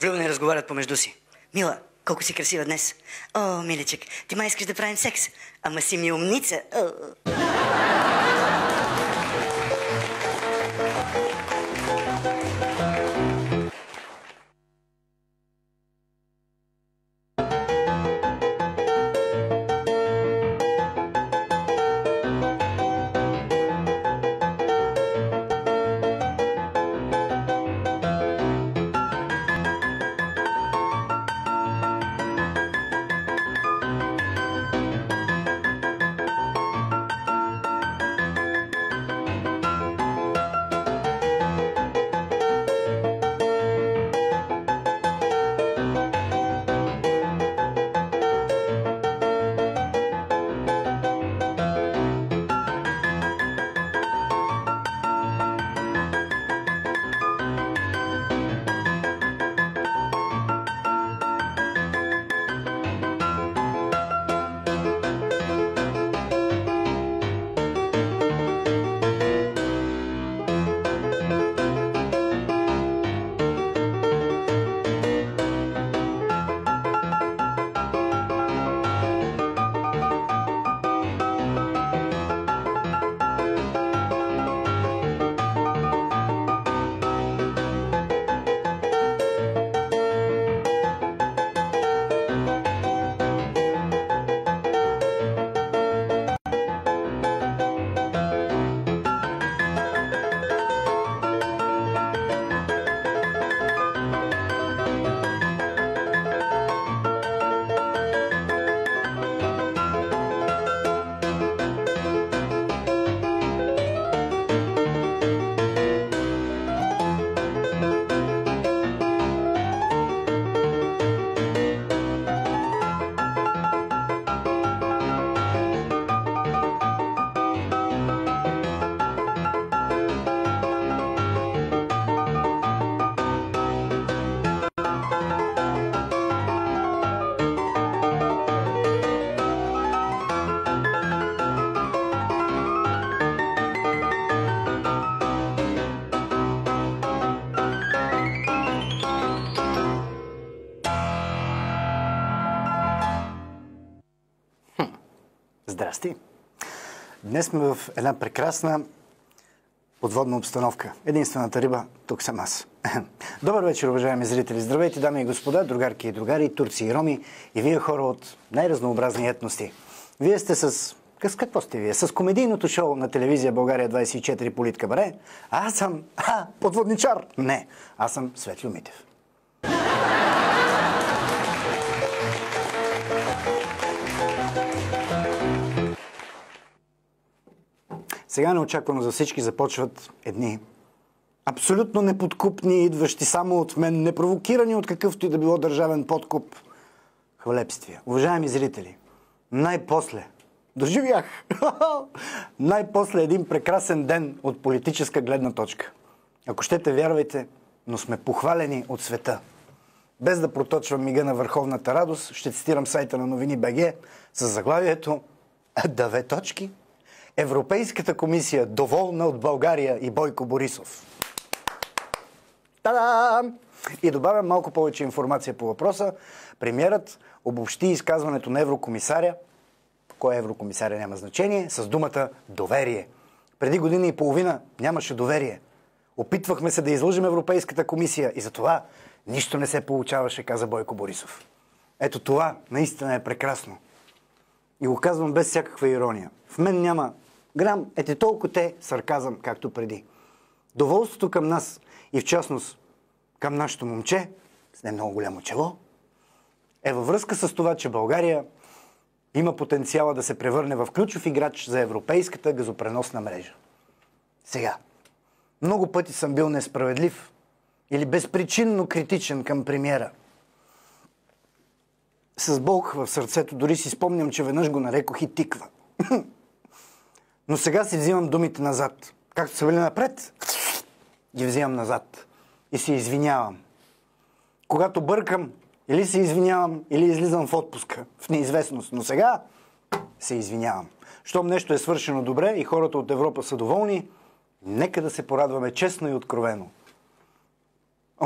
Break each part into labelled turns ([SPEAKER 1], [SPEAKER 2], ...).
[SPEAKER 1] април не разговарят помежду си. Мила, колко си красива днес. О, миличък, ти май искаш да правим секс. Ама си ми умница.
[SPEAKER 2] Здрасти! Днес сме в една прекрасна подводна обстановка. Единствената риба, тук съм аз. Добър вечер, уважаеми зрители! Здравейте, дами и господа, другарки и другари, турци и роми и вие хора от най-разнообразни етности. Вие сте с какво сте вие? С комедийното шоу на телевизия България 24 Политкабаре. А аз съм подводничар. Не, аз съм Светлю Митев. Сега неочаквано за всички започват едни абсолютно неподкупни, идващи само от мен, непровокирани от какъвто и да било държавен подкуп, хвалебствия. Уважаеми зрители, най-после доживях най-после един прекрасен ден от политическа гледна точка. Ако щете, вярвайте, но сме похвалени от света. Без да проточвам мига на върховната радост, ще цитирам сайта на новини БГ с заглавието "Две точки. Европейската комисия доволна от България и Бойко Борисов". Та-дам! И добавям малко повече информация по въпроса. Премиерът обобщи изказването на еврокомисаря, кой е еврокомисаря няма значение, с думата доверие. Преди година и половина нямаше доверие. Опитвахме се да излъжем Европейската комисия и затова нищо не се получаваше, каза Бойко Борисов. Ето това наистина е прекрасно. И го казвам без всякаква ирония. В мен няма грам, толкова сарказъм, както преди. Доволството към нас и в частност към нашето момче, с не много голямо чело, е във връзка с това, че България има потенциала да се превърне в ключов играч за европейската газопреносна мрежа. Сега, много пъти съм бил несправедлив или безпричинно критичен към премиера. С болка в сърцето дори си спомням, че веднъж го нарекох и тиква. Но сега си взимам думите назад. Както са били напред, ги взимам назад. И се извинявам. Когато бъркам, или се извинявам, или излизам в отпуска, в неизвестност. Но сега се извинявам. Щом нещо е свършено добре и хората от Европа са доволни, нека да се порадваме честно и откровено.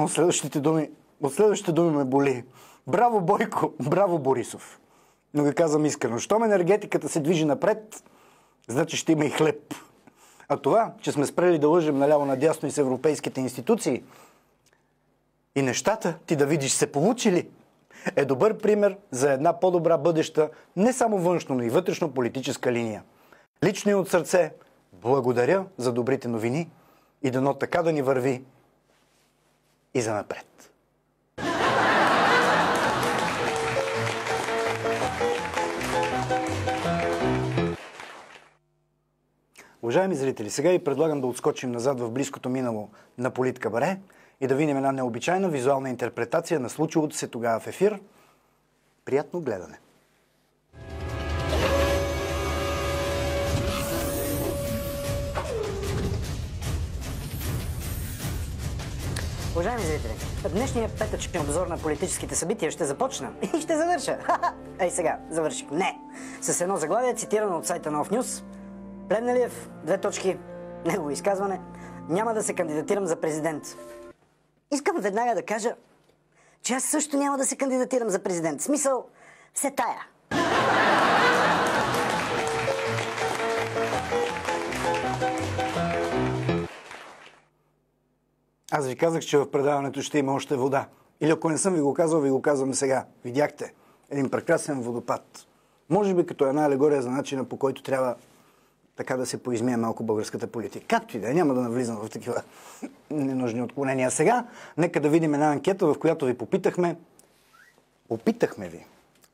[SPEAKER 2] Следващите думи от следващите думи ме боли. Браво, Бойко! Браво, Борисов! Но ги казвам искрено. Щом енергетиката се движи напред, значи ще има и хлеб. А това, че сме спрели да лъжем наляво-надясно и с европейските институции, и нещата ти да видиш се получили, е добър пример за една по-добра бъдеща, не само външно, но и вътрешно политическа линия. Лично и от сърце, благодаря за добрите новини и дано така да ни върви и занапред. Уважаеми зрители, сега ви предлагам да отскочим назад в близкото минало на Политкабаре и да видим една необичайна визуална интерпретация на случилото се тогава в ефир. Приятно гледане!
[SPEAKER 1] Уважаеми зрители, днешният петъчен обзор на политическите събития ще започна и ще завърша. Ей сега, завърших. Не! С едно заглавие, цитирано от сайта на Off News. Плевнелиев, негово изказване, няма да се кандидатирам за президент. Искам веднага да кажа, че аз също няма да се кандидатирам за президент. В смисъл, все тая.
[SPEAKER 2] Аз ви казах, че в предаването ще има още вода. Или ако не съм ви го казал, ви го казвам сега. Видяхте един прекрасен водопад. Може би като една алегория за начина, по който трябва така да се поизмие малко българската политика. Както и да е, няма да навлизам в такива ненужни отклонения. Сега, нека да видим една анкета, в която ви попитахме, опитахме ви,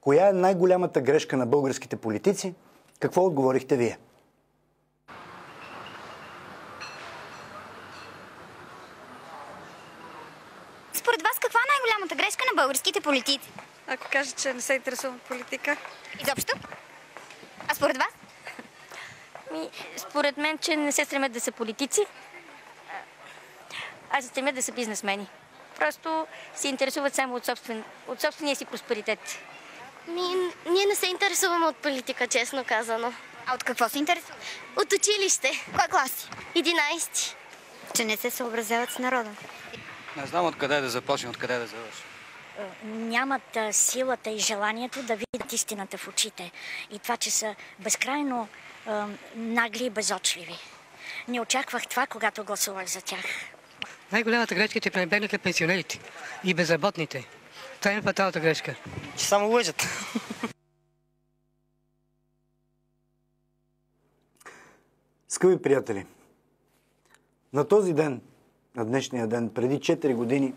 [SPEAKER 2] коя е най-голямата грешка на българските политици? Какво отговорихте вие?
[SPEAKER 3] Според вас, каква е най-голямата грешка на българските политици?
[SPEAKER 4] Ако кажа, че не се интересувам от политика.
[SPEAKER 3] Изобщо? А според вас?
[SPEAKER 5] Според мен, че не се стремят да са политици, а се стремят да са бизнесмени. Просто се интересуват само от собствения си просперитет.
[SPEAKER 6] Ние не се интересуваме от политика, честно казано.
[SPEAKER 3] А от какво се интересуват?
[SPEAKER 6] От училище.
[SPEAKER 3] Кой клас?
[SPEAKER 6] 11.
[SPEAKER 3] Че не се съобразяват с народа.
[SPEAKER 7] Не знам откъде да започне, откъде да завърши.
[SPEAKER 8] Нямат силата и желанието да видят истината в очите. И това, че са безкрайно нагли и безочливи. Не очаквах това, когато гласувах за тях.
[SPEAKER 9] Най-голямата грешка е, че пренебрегнаха пенсионерите и безработните. Това е фаталната грешка.
[SPEAKER 7] Че само лъжат.
[SPEAKER 2] Скъпи приятели, на този ден, на днешния ден, преди 4 години,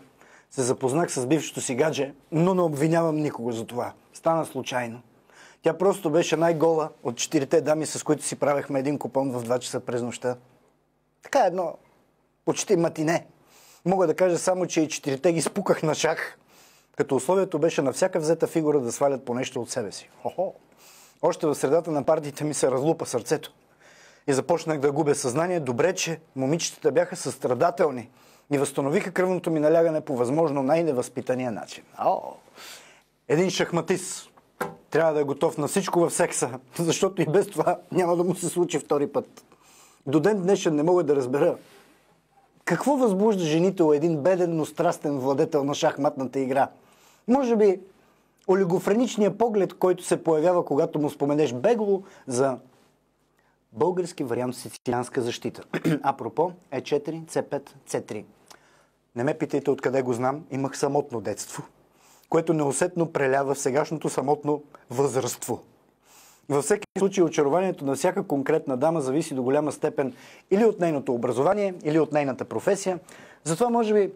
[SPEAKER 2] се запознах с бившото си гадже, но не обвинявам никого за това. Стана случайно. Тя просто беше най-гола от 4-те дами, с които си правехме един купон в 2 часа през нощта. Така едно почти матине. Мога да кажа само, че и 4-те ги спуках на шах, като условието беше на всяка взета фигура да свалят по нещо от себе си. Хо-хо! Още в средата на партиите ми се разлупа сърцето. И започнах да губя съзнание. Добре, че момичетата бяха състрадателни и възстановиха кръвното ми налягане по възможно най-невъзпитания начин. Един шахматист трябва да е готов на всичко в секса, защото и без това няма да му се случи втори път. До ден днешен не мога да разбера какво възбужда жените у един беден, но страстен владетел на шахматната игра. Може би олигофреничният поглед, който се появява, когато му споменеш бегло за български вариант сицилианска защита. Апропо, Е4, С5, С3. Не ме питайте откъде го знам, имах самотно детство, което неусетно прелява в сегашното самотно възрастство. Във всеки случай очарованието на всяка конкретна дама зависи до голяма степен или от нейното образование, или от нейната професия. Затова, може би,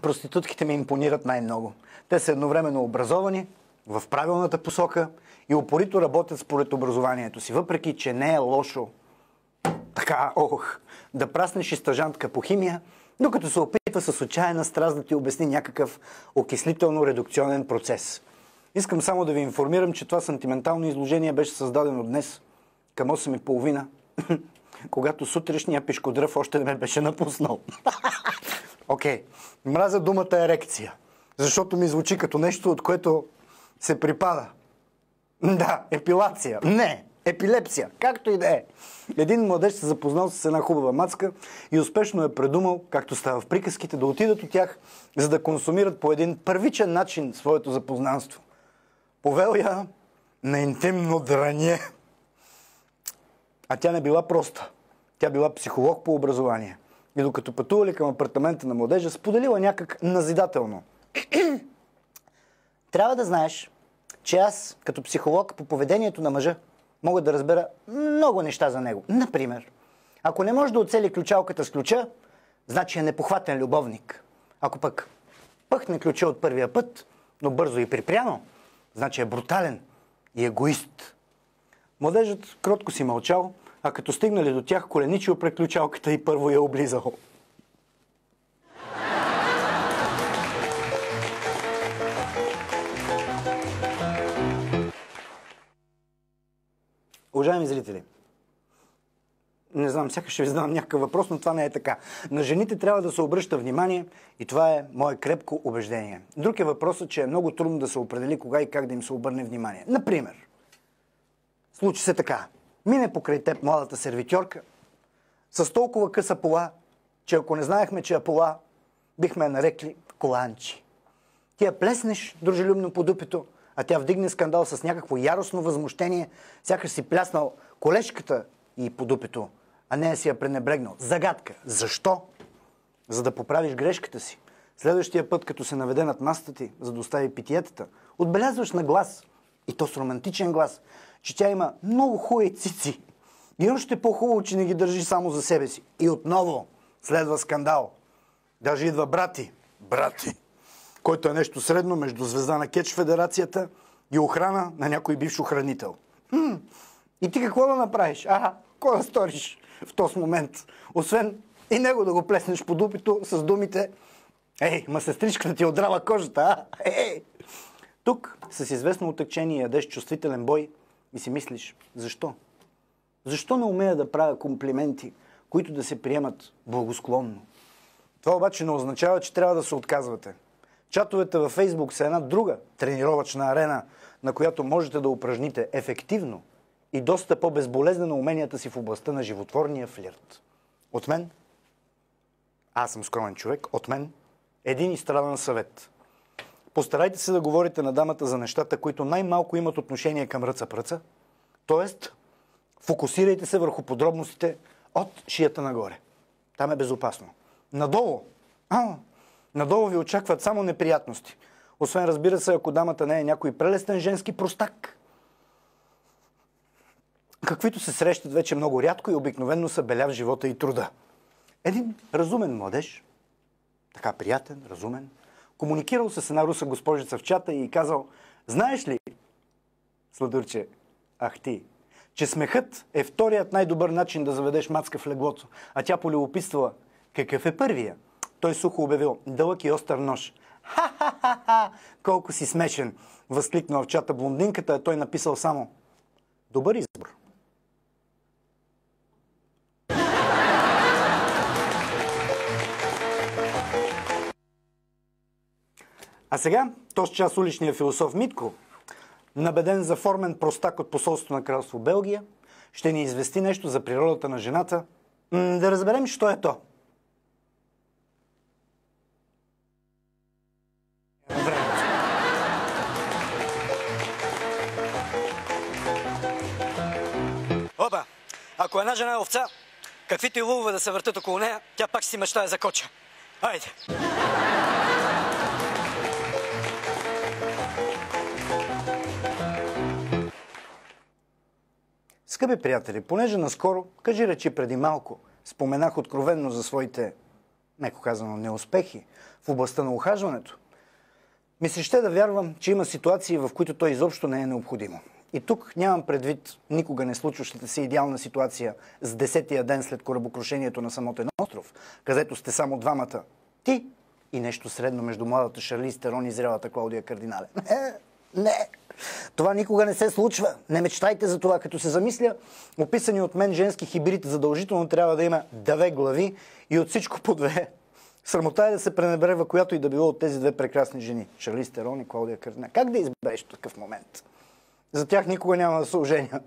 [SPEAKER 2] проститутките ми импонират най-много. Те са едновременно образовани, в правилната посока и упорито работят според образованието си, въпреки че не е лошо така, да праснеш и стажантка по химия, докато се опитва с отчаяна страст да ти обясни някакъв окислително-редукционен процес. Искам само да ви информирам, че това сантиментално изложение беше създадено днес към 8:30, когато сутрешния пешкодръв още не ме беше напуснал. Окей. Мразя думата ерекция, защото ми звучи като нещо, от което се припада. Да, епилация. Не, епилепсия, както и да е. Един младеж се запознал с една хубава мацка и успешно е предумал, както става в приказките, да отидат от тях, за да консумират по един първичен начин своето запознанство. Повел я на интимно драние. А тя не била проста. Тя била психолог по образование. И докато пътували към апартамента на младежа, споделила някак назидателно. Трябва да знаеш, че аз, като психолог по поведението на мъжа, мога да разбера много неща за него. Например, ако не може да оцели ключалката с ключа, значи е непохватен любовник. Ако пък пъхне ключа от първия път, но бързо и припряно, значи е брутален и егоист. Младежът кротко си мълчал, а като стигнали до тях, коленичил пред ключалката и първо я облизал. Уважаеми зрители, не знам, сякаш ще ви задам някакъв въпрос, но това не е така. На жените трябва да се обръща внимание и това е мое крепко убеждение. Друг е въпросът, че е много трудно да се определи кога и как да им се обърне внимание. Например, случи се така. Мине покрай теб младата сервитьорка с толкова къса пола, че ако не знаехме, че е пола, бихме я нарекли коланчи. Ти я плеснеш дружелюбно по дупето, а тя вдигне скандал с някакво яростно възмущение, сякаш си пляснал колешката и по дупето, а нея си я пренебрегнал. Загадка. Защо? За да поправиш грешката си. Следващия път, като се наведе над масата ти, за да остави питиетата, отбелязваш на глас, и то с романтичен глас, че тя има много хубави цици. И още по-хубаво, че не ги държи само за себе си. И отново следва скандал. Даже идва брати, който е нещо средно между звезда на Кетч Федерацията и охрана на някой бивш охранител. И ти какво да направиш? Какво да сториш в този момент? Освен и него да го плеснеш по дупито с думите: ей, ма сестричката ти отдрава кожата, Ей! Тук с известно отъкчение ядеш чувствителен бой и си мислиш: защо? Защо не умея да правя комплименти, които да се приемат благосклонно? Това обаче не означава, че трябва да се отказвате. Чатовете във Фейсбук са една друга тренировъчна арена, на която можете да упражните ефективно и доста по-безболезнено уменията си в областта на животворния флирт. От мен, аз съм скромен човек, от мен един изстрадан съвет. Постарайте се да говорите на дамата за нещата, които най-малко имат отношение към ръца-пръца, т.е. фокусирайте се върху подробностите от шията нагоре. Там е безопасно. Надолу ви очакват само неприятности. Освен, разбира се, ако дамата не е някой прелестен женски простак, каквито се срещат вече много рядко и обикновено са беля в живота и труда. Един разумен младеж, така приятен, разумен, комуникирал с една руса госпожица в чата и казал: знаеш ли, сладурче, че смехът е вторият най-добър начин да заведеш мацка в леглото. А тя полюбопитствала: какъв е първия? Той сухо обявил: дълъг и остър нож. Ха-ха-ха-ха! Колко си смешен! Възкликнал в чата блондинката, а той написал само: добър избор. А сега, този час уличният философ Митко, набеден за формен простак от посолството на кралство Белгия, ще ни извести нещо за природата на жената. Да разберем, що е то.
[SPEAKER 1] Опа! Ако една жена е овца, каквито и лъвове да се въртат около нея, тя пак си мечтае за коча. Хайде!
[SPEAKER 2] Скъпи приятели, понеже наскоро, кажи речи преди малко, споменах откровенно за своите, меко казано, неуспехи в областта на ухажването, ми се ще да вярвам, че има ситуации, в които то изобщо не е необходимо. И тук нямам предвид никога не случващата се идеална ситуация с 10-тия ден след корабокрушението на самотен остров, където сте само двамата. Ти и нещо средно между младата Шарлиз Терон и зрелата Клаудия Кардинале. Не! Това никога не се случва. Не мечтайте за това. Като се замисля, описани от мен женски хибрид задължително трябва да има 2 глави и от всичко по 2. Срамота е да се пренебрегва която и да било от тези 2 прекрасни жени. Шарлиз Терон и Клаудия Кардинале. Как да избереш в такъв момент? За тях никога няма да се оженя.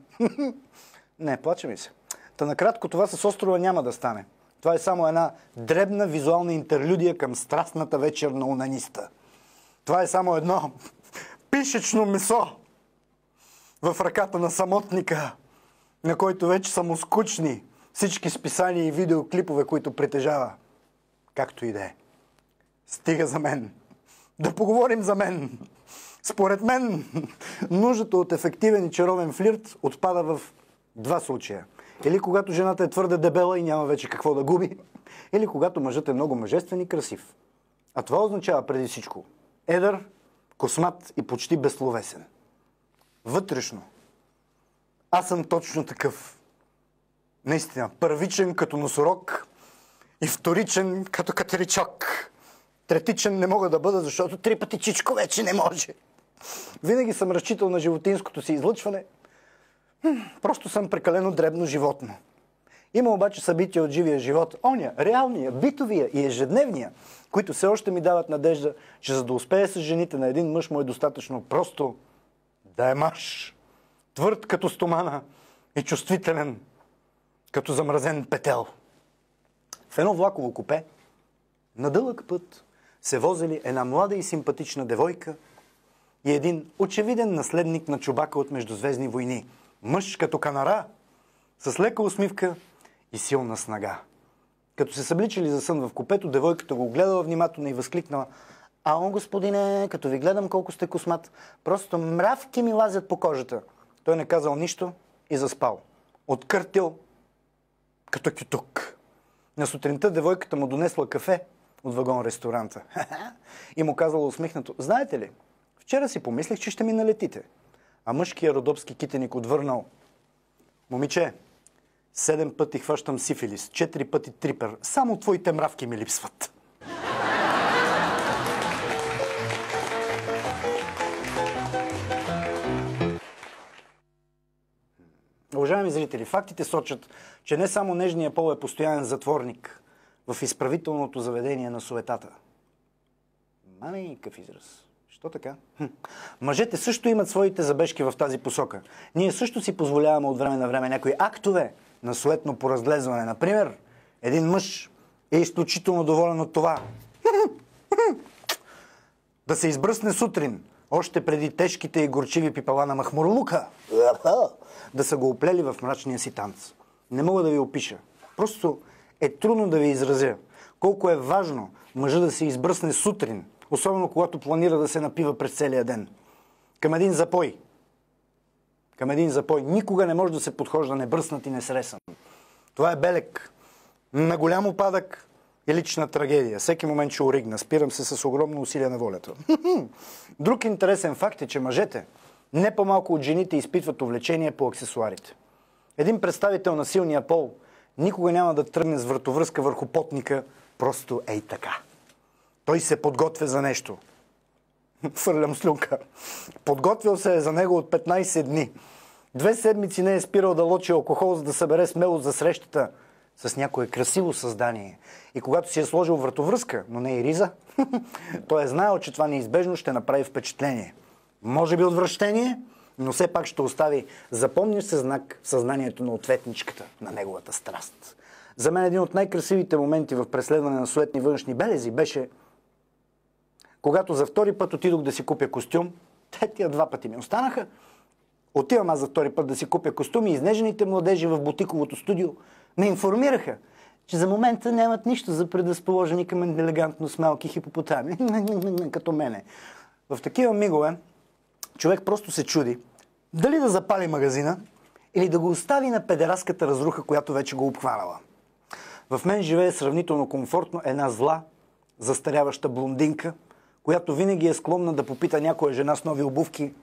[SPEAKER 2] Не, плаче ми се. Та накратко, това с острова няма да стане. Това е само една дребна визуална интерлюдия към страстната вечер на унаниста. Това е само едно пишечно месо в ръката на самотника, на който вече са му скучни всички списания и видеоклипове, които притежава. Както и да е. Стига за мен. Да поговорим за мен. Според мен, нуждата от ефективен и чаровен флирт отпада в два случая. Или когато жената е твърде дебела и няма вече какво да губи, или когато мъжът е много мъжествен и красив. А това означава преди всичко едър, космат и почти безсловесен. Вътрешно. Аз съм точно такъв. Наистина, първичен като носорог и вторичен като катеричок. Третичен не мога да бъда, защото 3 пъти чичко вече не може. Винаги съм разчитал на животинското си излъчване. Просто съм прекалено дребно животно. Има обаче събития от живия живот, оня, реалния, битовия и ежедневния, които все още ми дават надежда, че за да успее с жените на един мъж му е достатъчно просто да е мъж. Твърд като стомана и чувствителен като замразен петел. В едно влаково купе на дълъг път се возели една млада и симпатична девойка и един очевиден наследник на Чубака от Междузвездни войни. Мъж като канара, с лека усмивка и силна снага. Като се събличали за сън в купето, девойката го гледала внимателно и възкликнала: "Ао, господине, като ви гледам колко сте космат, просто мравки ми лазят по кожата." Той не казал нищо и заспал. Откъртил като кютук. На сутринта девойката му донесла кафе от вагон-ресторанта. И му казала усмихнато: "Знаете ли, вчера си помислих, че ще ми налетите." А мъжкият родопски китеник отвърнал: "Момиче, 7 пъти хващам сифилис, 4 пъти трипер. Само твоите мравки ми липсват." Уважаеми зрители, фактите сочат, че не само нежният пол е постоянен затворник в изправителното заведение на суетата. Маме, какъв израз. Що така? Мъжете също имат своите забежки в тази посока. Ние също си позволяваме от време на време някои актове на суетно поразглезване. Например, един мъж е изключително доволен от това да се избръсне сутрин, още преди тежките и горчиви пипала на махмурлука, да са го оплели в мрачния си танц. Не мога да ви опиша. Просто е трудно да ви изразя колко е важно мъжа да се избръсне сутрин, особено когато планира да се напива през целия ден. Към един запой. Никога не може да се подхожда небръснат и несресан. Това е белег на голям опадък и лична трагедия. Всеки момент ще оригна. Спирам се с огромно усилие на волята. Друг интересен факт е, че мъжете не по-малко от жените изпитват увлечение по аксесуарите. Един представител на силния пол никога няма да тръгне с вратовръзка върху потника просто ей така. Той се подготвя за нещо. Фърлям слюнка. Подготвил се е за него от 15 дни. 2 седмици не е спирал да лочи алкохол, за да събере смелост за срещата с някое красиво създание. И когато си е сложил вратовръзка, но не и риза, той е знаел, че това неизбежно ще направи впечатление. Може би отвращение, но все пак ще остави запомнящ се знак в съзнанието на ответничката на неговата страст. За мен един от най-красивите моменти в преследване на суетни външни белези беше когато за втори път отидох да си купя костюм. Тия 2 пъти ми останаха. Отивам аз за втори път да си купя костюм и изнежените младежи в бутиковото студио ме информираха, че за момента нямат нищо за предразположени към елегантност малки хипопотами, като мене. В такива мигове човек просто се чуди дали да запали магазина или да го остави на педераската разруха, която вече го обхванала. В мен живее сравнително комфортно една зла, застаряваща блондинка, която винаги е склонна да попита някоя жена с нови обувки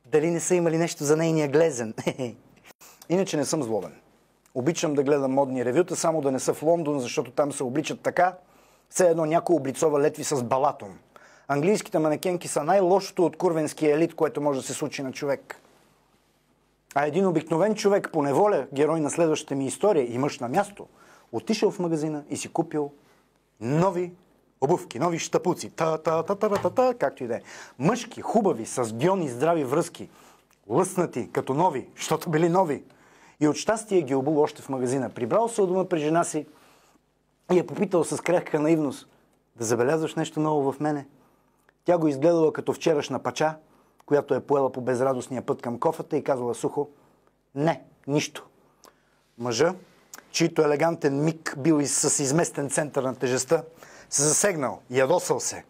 [SPEAKER 2] дали не са имали нещо за нейния глезен. Иначе не съм злобен. Обичам да гледам модни ревюта, само да не са в Лондон, защото там се обличат така, все едно някой облицова летви с балатон. Английските манекенки са най-лошото от курвенския елит, което може да се случи на човек. А един обикновен човек по неволя, герой на следващата ми история и мъж на място, отишъл в магазина и си купил нови обувки, нови щапуци, както и да е. Мъжки, хубави, с гьони здрави връзки, лъснати, като нови, защото били нови. И от щастие ги обул още в магазина. Прибрал се от дома при жена си и я попитал с крехка наивност: да забелязваш нещо ново в мене? Тя го изгледала като вчерашна пача, която е поела по безрадостния път към кофата и казала сухо: не, нищо. Мъжа, чийто елегантен миг бил с изместен център на тежестта, се засегнал, ядосал се.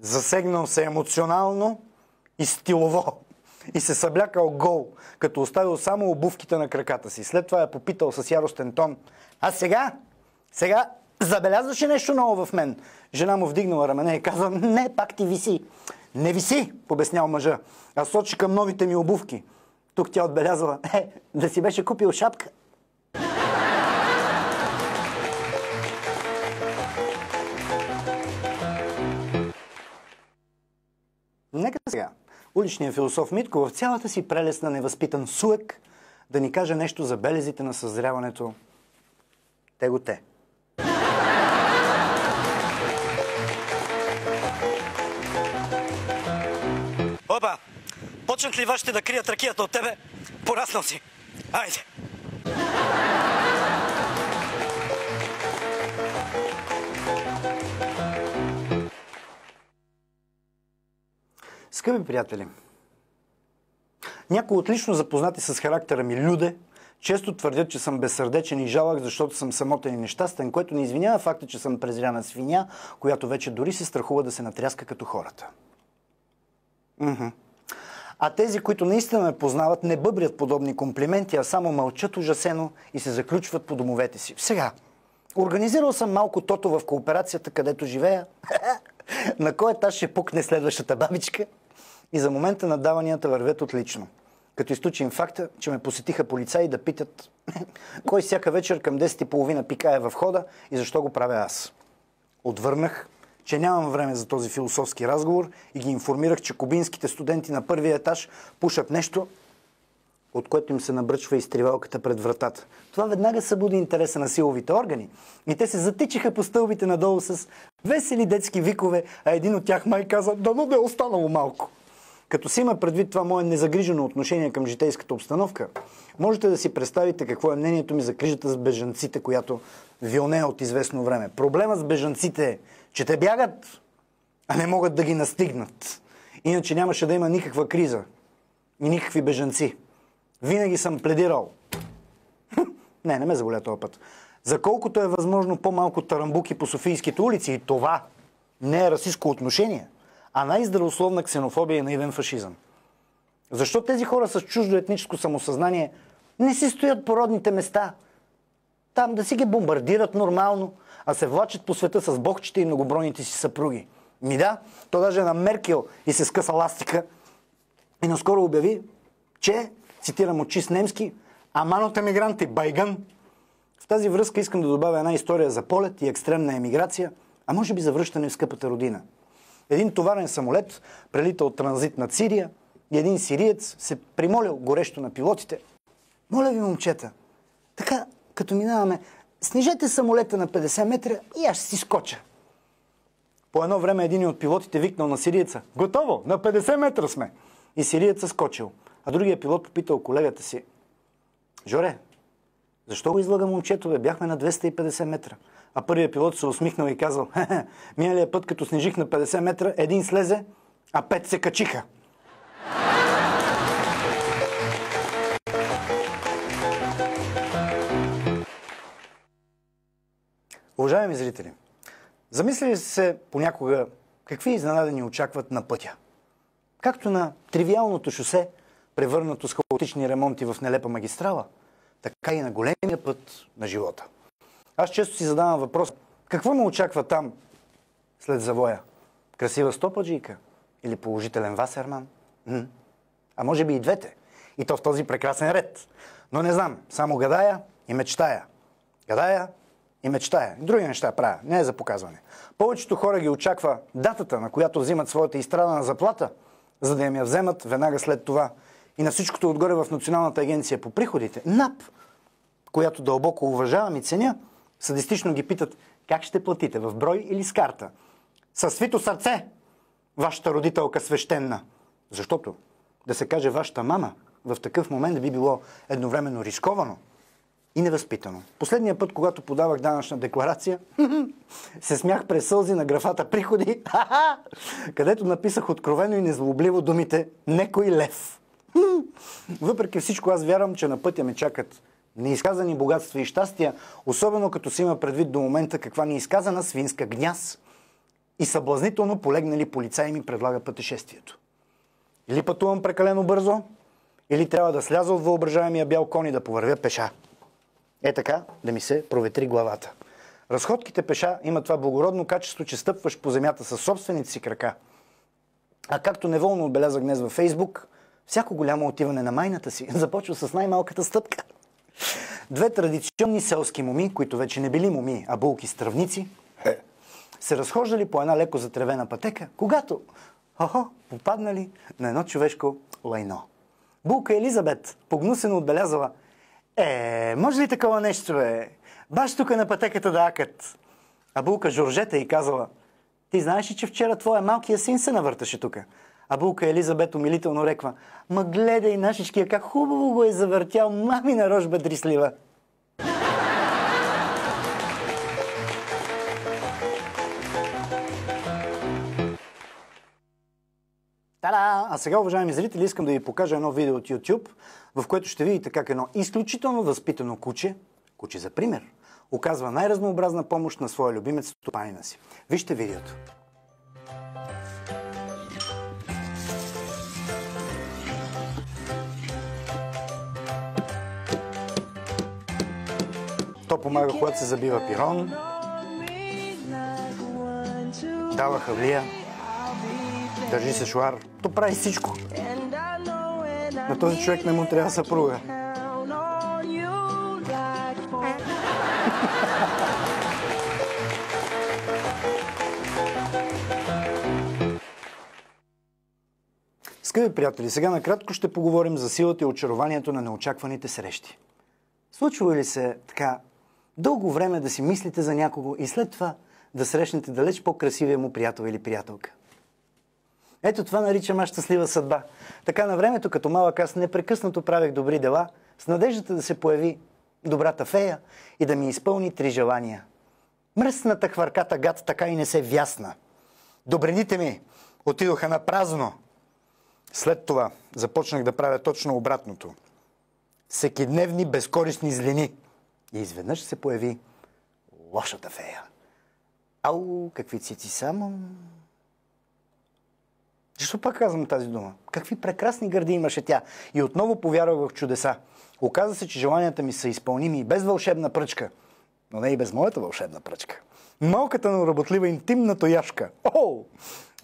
[SPEAKER 2] Засегнал се емоционално и стилово. И се съблякал гол, като оставил само обувките на краката си. След това я попитал с яростен тон: а сега забелязваш ли нещо ново в мен? Жена му вдигнала рамене и казва: не, пак ти виси. Не виси, обяснял мъжа, а сочи към новите ми обувки. Тук тя отбелязала: да си беше купил шапка. Нека сега уличният философ Митко в цялата си прелест на невъзпитан суек да ни каже нещо за белезите на съзряването. Те.
[SPEAKER 10] Опа! Почнат ли вашите да крият ракията от тебе? Пораснал си! Айде!
[SPEAKER 2] Скъпи приятели, някои отлично запознати с характера ми люде често твърдят, че съм безсърдечен и жалък, защото съм самотен и нещастен, което не извинява факта, че съм презряна свиня, която вече дори се страхува да се натряска като хората. А тези, които наистина ме познават, не бъбрят подобни комплименти, а само мълчат ужасено и се заключват по домовете си. Сега, организирал съм малко тото в кооперацията, където живея. На кой етаж ще пукне следващата бабичка? И за момента надаванията вървят отлично. Като изтучим факта, че ме посетиха полицаи да питат кой всяка вечер към 10:30 пикае в хода и защо го правя аз. Отвърнах, че нямам време за този философски разговор и ги информирах, че кубинските студенти на първия етаж пушат нещо, от което им се набръчва изтривалката пред вратата. Това веднага събуди интереса на силовите органи и те се затичиха по стълбите надолу с весели детски викове, а един от тях май каза: дано да е останало малко. Като си има предвид това мое незагрижено отношение към житейската обстановка, можете да си представите какво е мнението ми за крижата с бежанците, която вилнее от известно време. Проблемът с бежанците е, че те бягат, а не могат да ги настигнат. Иначе нямаше да има никаква криза и никакви бежанци. Винаги съм пледирал. Не ме заболя този път. За колкото е възможно по-малко тарамбуки по софийските улици, и това не е расистско отношение, а най-здравословна ксенофобия и наивен фашизъм. Защо тези хора с чуждо етническо самосъзнание не си стоят по родните места? Там да си ги бомбардират нормално, а се влачат по света с бохчите и многобройните си съпруги. То даже на Меркел и се скъса ластика и наскоро обяви, че, цитирам от чист немски: аманот емигранти, байгън. В тази връзка искам да добавя една история за полет и екстремна емиграция, а може би за връщане в скъпата родина. Един товарен самолет прелита от транзит над Сирия и един сириец се примолил горещо на пилотите: моля ви, момчета, така, като минаваме, снижете самолета на 50 метра и аз ще си скоча. По едно време един от пилотите викнал на сириеца: готово, на 50 метра сме. И сириецът скочил. А другия пилот попитал колегата си: Жоре, защо го излага момчето, бе? Бяхме на 250 метра. А първият пилот се усмихнал и казал: миналия път, като снижих на 50 метра, един слезе, а 5 се качиха. Уважаеми зрители, замислили се понякога какви изненади ни очакват на пътя? Както на тривиалното шосе, превърнато с хаотични ремонти в нелепа магистрала, така и на големия път на живота. Аз често си задавам въпрос: какво ме очаква там след завоя? Красива стопаджийка или положителен васерман? А може би и двете. И то в този прекрасен ред. Но не знам, само гадая и мечтая. Гадая и мечтая. Други неща правя, не е за показване. Повечето хора ги очаква датата, на която взимат своята изстрадана заплата, за да им я вземат веднага след това. И на всичкото отгоре в Националната агенция по приходите, НАП, която дълбоко уважавам и ценя, садистично ги питат: как ще платите, в брой или с карта? Със свито сърце, вашата родителка свещена. Защото да се каже вашата мама, в такъв момент би било едновременно рисковано и невъзпитано. Последния път, когато подавах данъчна декларация, се смях през сълзи на графата приходи, където написах откровено и незлобливо думите «Некой лев». Въпреки всичко, аз вярвам, че на пътя ме чакат неизказани богатства и щастия, особено като си има предвид до момента каква неизказана свинска гняз и съблазнително полегнали полицаи ми предлага пътешествието. Или пътувам прекалено бързо, или трябва да сляза от въображаемия бял кон и да повървя пеша. Е така, да ми се проветри главата. Разходките пеша имат това благородно качество, че стъпваш по земята със собствените си крака. А както неволно отбелязах днес във Фейсбук, всяко голямо отиване на майната си започва с най-малката стъпка. Две традиционни селски моми, които вече не били моми, а булки стравници, се разхождали по една леко затревена пътека, когато попаднали на едно човешко лайно. Булка Елизабет погнусено отбелязала: може ли такова нещо, баш тук на пътеката да акат? А булка Жоржета й казала: ти знаеш ли, че вчера твоя малкия син се навърташе тук? А булка Елизабет умилително реква: ма гледай нашичкия, как хубаво го е завъртял, мамина рожба дрислива. Та-да! А сега, уважаеми зрители, искам да ви покажа едно видео от YouTube, в което ще видите как едно изключително възпитано куче за пример, оказва най-разнообразна помощ на своя любимец стопанина си. Вижте видеото. То помага, когато се забива пирон, дава хавлия, държи се шуар. То прави всичко. На този човек не му трябва съпруга. Скъпи приятели, сега накратко ще поговорим за силата и очарованието на неочакваните срещи. Случва ли се така дълго време да си мислите за някого и след това да срещнете далеч по-красивия му приятел или приятелка? Ето това наричам аз щастлива съдба. Така на времето, като малък, аз непрекъснато правех добри дела, с надеждата да се появи добрата фея и да ми изпълни 3 желания. Мръсната хвърката гад така и не се вясна. Добрените ми отидоха на празно. След това започнах да правя точно обратното. Всекидневни безкорисни злини. И изведнъж се появи лошата фея. Ау, какви цици само... Защо пак казвам тази дума? Какви прекрасни гърди имаше тя. И отново повярвах в чудеса. Оказа се, че желанията ми са изпълними и без вълшебна пръчка. Но не и без моята вълшебна пръчка. Малката, но работлива интимна тояшка.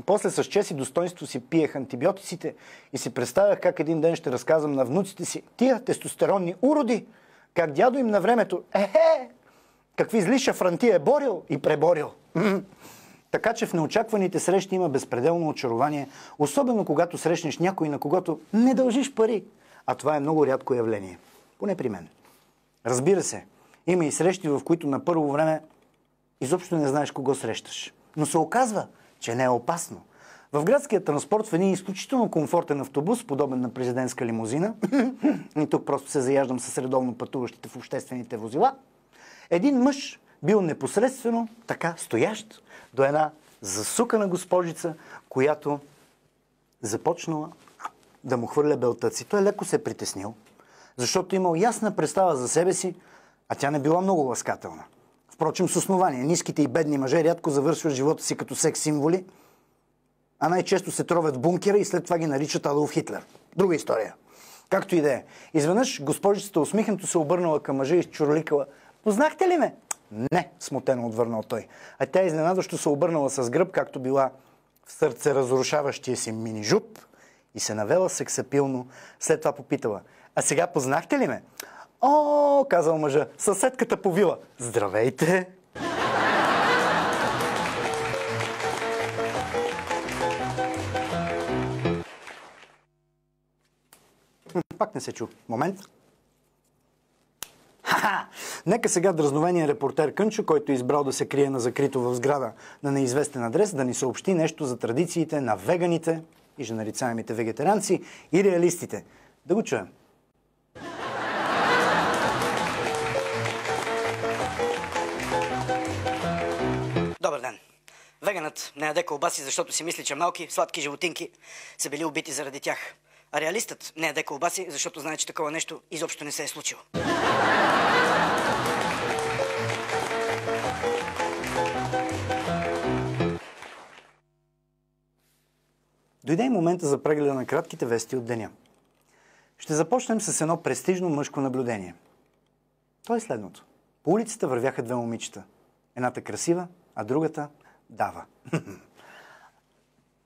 [SPEAKER 2] После с чест и достоинство си пиех антибиотиците и си представях как един ден ще разказвам на внуците си тия тестостеронни уроди, как дядо им на времето какви зли шафранти е борил и преборил. Така че в неочакваните срещи има безпределно очарование, особено когато срещнеш някой, на когото не дължиш пари. А това е много рядко явление. Поне при мен. Разбира се, има и срещи, в които на първо време изобщо не знаеш кого срещаш. Но се оказва, че не е опасно. В градския транспорт в един изключително комфортен автобус, подобен на президентска лимузина, и тук просто се заяждам с редовно пътуващите в обществените возила, един мъж бил непосредствено така стоящ до една засукана госпожица, която започнала да му хвърля белтъци. Той леко се притеснил, защото имал ясна представа за себе си, а тя не била много ласкателна. Впрочем, с основание. Ниските и бедни мъже рядко завършват живота си като секс-символи, а най-често се тровят в бункера и след това ги наричат Адолф Хитлер. Друга история. Както и да е. Изведнъж госпожицата усмихнато се обърнала към мъжа и чурликала: "Познахте ли ме?" "Не", смутено отвърнал той. А тя изненадващо се обърнала с гръб, както била в сърце разрушаващия си мини-жуп, и се навела сексапилно. След това попитала: "А сега познахте ли ме?" "О", казал мъжа, "съседката по вила." "Здравейте!" Пак не се чу. Момент. Нека сега дразновения репортер Кънчо, който е избрал да се крие на закрито в сграда на неизвестен адрес, да ни съобщи нещо за традициите на веганите и женарицаемите вегетаранци, и реалистите. Да го чуем.
[SPEAKER 1] Добър ден. Веганът не яде колбаси, защото си мисли, че малки, сладки животинки са били убити заради тях. А реалистът не яде колбаси, защото знае, че такова нещо изобщо не се е случило.
[SPEAKER 2] Дойде и момента за прегледа на кратките вести от деня. Ще започнем с едно престижно мъжко наблюдение. То е следното. По улицата вървяха две момичета. Едната красива, а другата дава.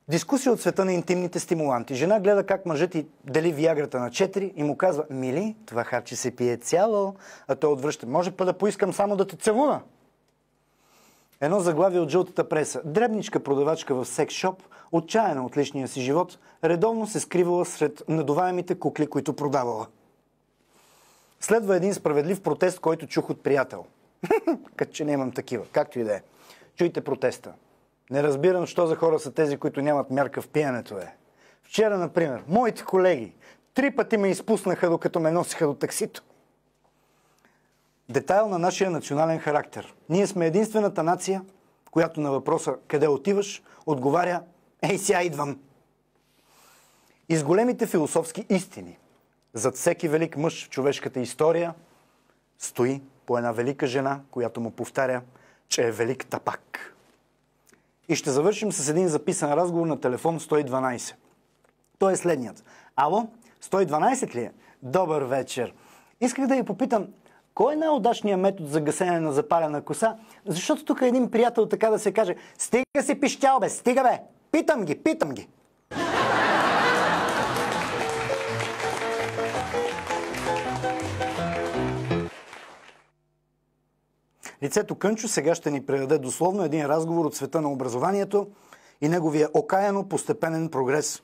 [SPEAKER 2] Дискусия от света на интимните стимуланти. Жена гледа как мъжът й дели виаграта на 4 и му казва: мили, това харче се пие цяло, а той отвръща: може па да поискам само да те целуна. Едно заглавие от жълтата преса. Дребничка продавачка в секс-шоп, отчаяна от личния си живот, редовно се скривала сред надуваемите кукли, които продавала. Следва един справедлив протест, който чух от приятел. Като че нямам такива. Както и да е. Чуйте протеста. Не разбирам, що за хора са тези, които нямат мярка в пиенето, е. Вчера, например, моите колеги 3 пъти ме изпуснаха, докато ме носиха до таксито. Детайл на нашия национален характер. Ние сме единствената нация, която на въпроса къде отиваш, отговаря: ей, сега идвам. И с големите философски истини. Зад всеки велик мъж в човешката история стои по една велика жена, която му повтаря, че е велик тапак. И ще завършим с един записан разговор на телефон 112. Той е следният. Ало, 112 ли е? Добър вечер. Исках да ви попитам, кой е най-удачният метод за гасене на запалена коса? Защото тук един приятел, така да се каже: стига си пищял, бе, стига, бе! Питам ги! Лицето Кънчо сега ще ни предаде дословно един разговор от света на образованието и неговия окаяно постепенен прогрес.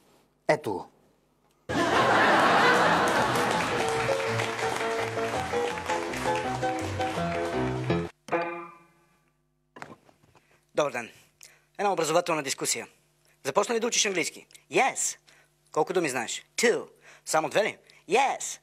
[SPEAKER 2] Ето го.
[SPEAKER 1] Добър ден. Една образователна дискусия. Започна ли да учиш английски? Yes. Колко думи знаеш? 2. Само 2 ли? Yes.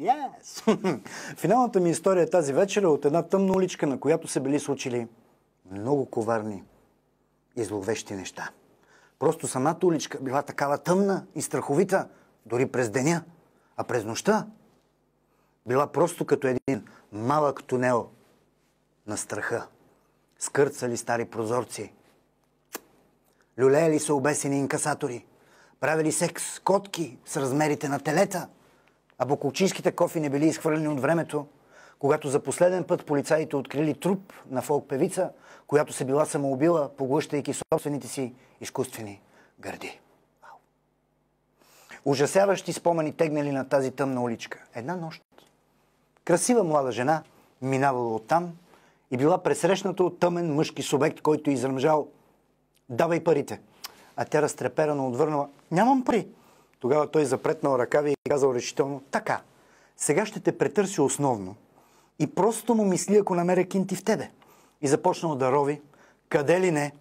[SPEAKER 2] Yes. Финалната ми история тази вечер е от една тъмна уличка, на която се били случили много коварни и зловещи неща. Просто самата уличка била такава тъмна и страховита, дори през деня, а през нощта била просто като един малък тунел на страха. Скърцали стари прозорци, люлеели са обесени инкасатори, правили секс котки с размерите на телета, а боколчийските кофи не били изхвърлени от времето, когато за последен път полицаите открили труп на фолк-певица, която се била самоубила, поглъщайки собствените си изкуствени гърди. Вау. Ужасяващи спомени тегнали на тази тъмна уличка. Една нощ красива млада жена минавала оттам и била пресрещната от тъмен мъжки субект, който изръмжал: давай парите. А тя разтреперано отвърнала: нямам пари. Тогава той запретнал ръкави и казал решително: така, сега ще те претърси основно и просто му мисли, ако намеря кинти в тебе. И започнал да рови, къде ли не,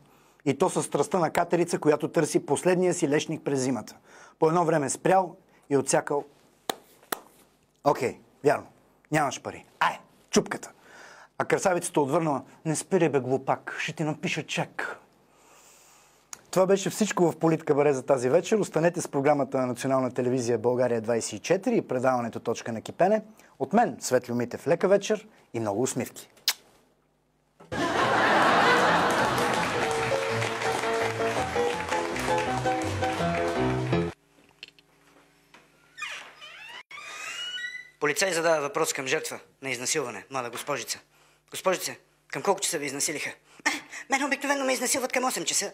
[SPEAKER 2] и то със страстта на катерица, която търси последния си лешник през зимата. По едно време спрял и отсякал: окей, вярно, нямаш пари. Ай, чупката. А красавицата отвърнала: не спири, бе, глупак, ще ти напиша чек. Това беше всичко в Политкабаре за тази вечер. Останете с програмата на Национална телевизия България 24 и предаването Точка на кипене. От мен, Светлю Митев, лека вечер и много усмивки.
[SPEAKER 1] Полицай задава въпрос към жертва на изнасилване, млада госпожица. Госпожице, към колко часа ви изнасилиха? Мен обикновено ме изнасилват към 8 часа.